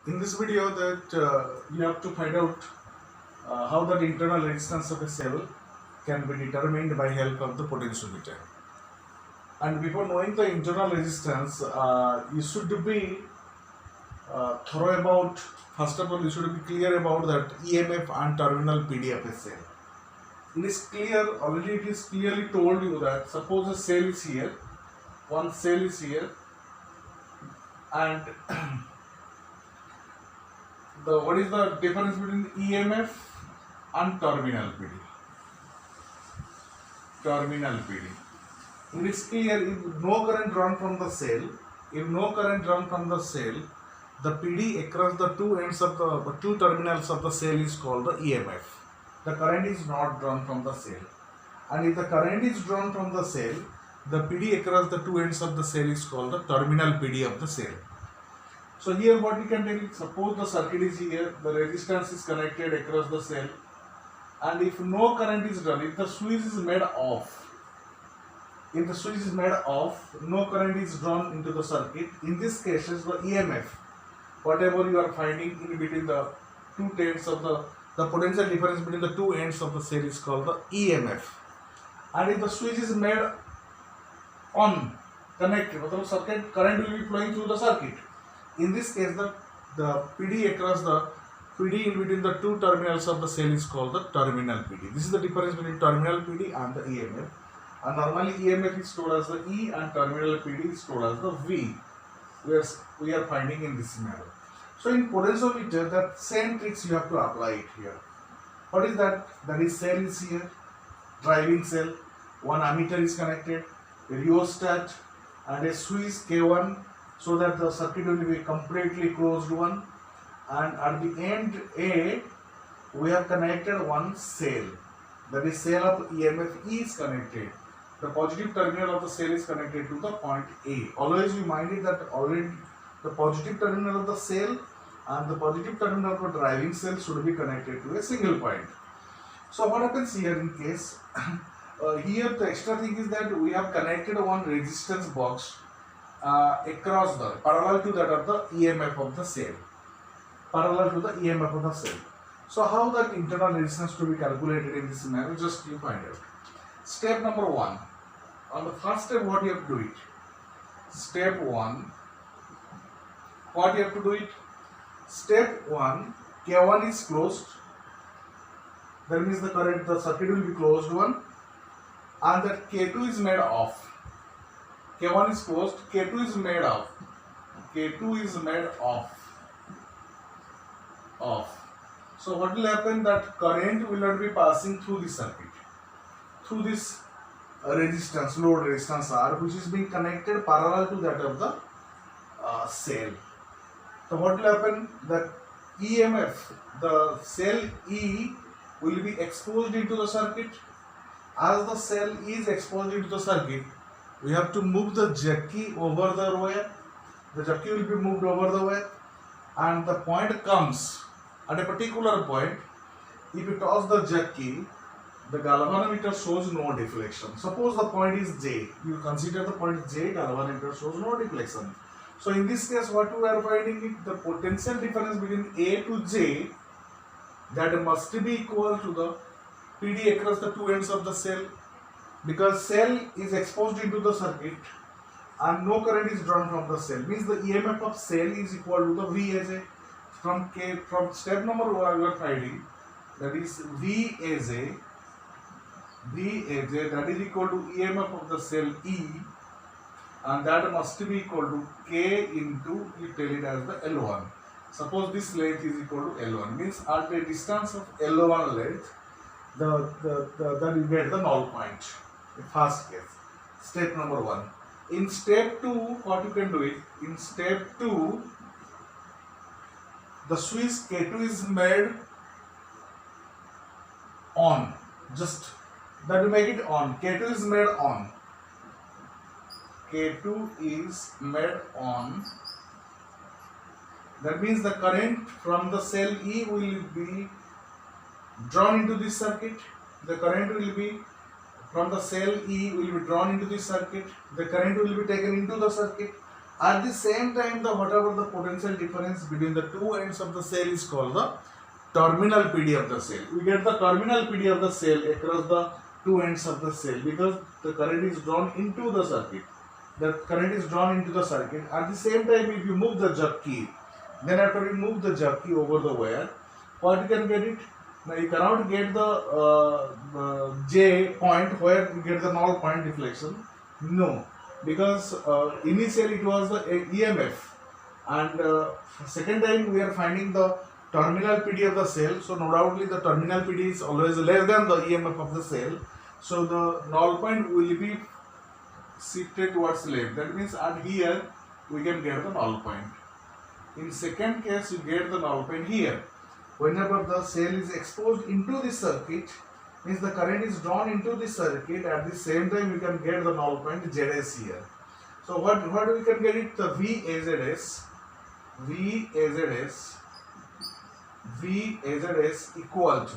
In this video that you have to find out how the internal resistance of a cell can be determined by help of the potentiometer. And before knowing the internal resistance, you should be thorough about, first of all, you should be clear about that EMF and terminal PD of a cell. It is clear, already it is clearly told you that suppose a cell is here, one cell is here, and the what is the difference between EMF and terminal PD? Terminal PD. It is clear if no current run from the cell, the PD across the two ends of the two terminals of the cell is called the EMF. The current is not drawn from the cell. And if the current is drawn from the cell, the PD across the two ends of the cell is called the terminal PD of the cell. So here what we can take, suppose the circuit is here, the resistance is connected across the cell, and if no current is drawn, if the switch is made off, no current is drawn into the circuit, in this case the EMF, whatever you are finding in between the two ends of the potential difference between the two ends of the cell is called the EMF. And if the switch is made on, connected, the circuit current will be flowing through the circuit. In this case, the PD across the PD in between the two terminals of the cell is called the terminal PD. This is the difference between terminal PD and the EMF. And normally EMF is stored as the E and terminal PD is stored as the V. We are finding in this manner. So in potentiometer, that same tricks you have to apply it here. What is that? That is cell is here, driving cell, one ammeter is connected, a rheostat and a switch K1, so that the circuit will be completely closed one, and at the end A we have connected one cell, that is cell of EMF E is connected. The positive terminal of the cell is connected to the point A. Always you mind it that already the positive terminal of the cell and the positive terminal of the driving cell should be connected to a single point. So what happens here in case here the extra thing is that we have connected one resistance box across the parallel to that of the EMF of the cell, So how that internal resistance to be calculated in this manner, just you find out. Step number 1. On the first step, what you have to do it? Step 1. What you have to do it? Step 1. K1 is closed. That means the circuit will be closed one, and that K2 is made off. K1 is closed, K2 is made off. So what will happen, that current will not be passing through the circuit, through this resistance, load resistance R, which is being connected parallel to that of the cell. So what will happen, that EMF, the cell E will be exposed into the circuit. As the cell is exposed into the circuit, we have to move the jockey over the wire. The jockey will be moved over the wire, and the point comes at a particular point. If you toss the jockey, the galvanometer shows no deflection. Suppose the point is J. You consider the point J, galvanometer shows no deflection. So in this case, what we are finding is the potential difference between A to J, that must be equal to the PD across the two ends of the cell, because cell is exposed into the circuit and no current is drawn from the cell, means the EMF of cell is equal to the V as a, from step number 1 we are finding, that is V as a, that is equal to EMF of the cell E, and that must be equal to K into, you tell it as the L1. Suppose this length is equal to L1, means at a distance of L1 length, then you get the null point. In first case, step number 1. In step 2, what you can do is, in step 2, the switch K2 is made on, just that will make it on. K2 is made on. That means the current from the cell E will be drawn into this circuit. The current will be from the cell E will be drawn into this circuit. The current will be taken into the circuit, At the same time, the whatever the potential difference between the two ends of the cell is called the terminal PD of the cell. We get the terminal PD of the cell across the two ends of the cell because the current is drawn into the circuit. The current is drawn into the circuit. At the same time, if you move the jug key, then after you move the jug key over the wire, what you can get it? Now you cannot get the J point where you get the null point deflection. No, because initially it was the EMF, and second time we are finding the terminal PD of the cell. So no doubtly the terminal PD is always less than the EMF of the cell. So the null point will be shifted towards left. That means at here we can get the null point. In second case you get the null point here. Whenever the cell is exposed into the circuit, means the current is drawn into the circuit. At the same time we can get the null point ZS here. So what we can get it? The VAZS equal to,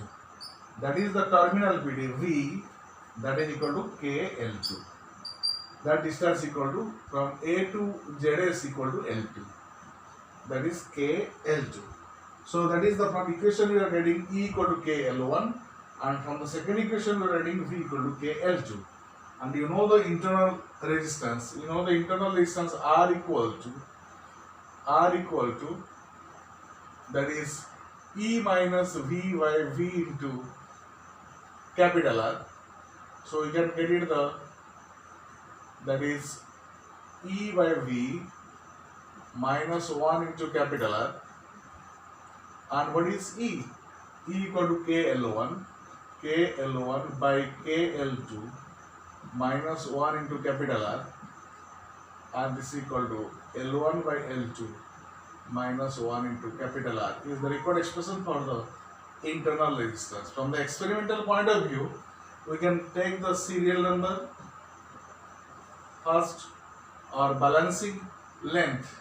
that is the terminal PD V, that is equal to KL2. That distance equal to from A to ZS equal to L2. That is KL2. So that is the from equation we are getting E equal to KL1, and from the second equation we are getting V equal to KL2. And you know the internal resistance. You know the internal resistance R equal to that is E minus V by V into capital R. So you can get it that is E by V minus 1 into capital R. And what is E? E equal to KL1 by KL2 minus 1 into capital R, and this is equal to L1 by L2 minus 1 into capital R is the required expression for the internal resistance. From the experimental point of view, we can take the serial number first, or balancing length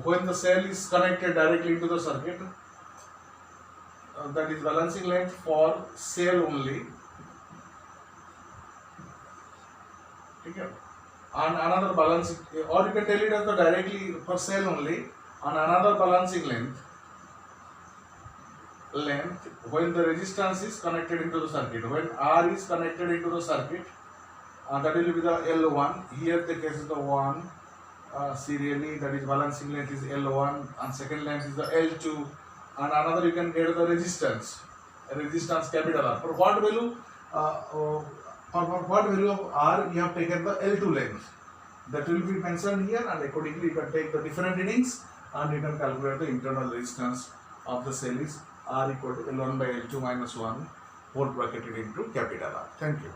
when the cell is connected directly into the circuit, that is balancing length for cell only. Okay. And another balancing, or you can tell it as the directly for cell only, and another balancing length when the resistance is connected into the circuit. When R is connected into the circuit, that will be the L1. Here the case is the 1 serially, that is balancing length is L1, and second length is the L2, and another you can get the resistance capital R. For what value? For what value of R you have taken the L2 length, that will be mentioned here, and accordingly you can take the different readings and you can calculate the internal resistance of the cell is R equal to L1 by L2 minus 1 whole bracketed into capital R. Thank you.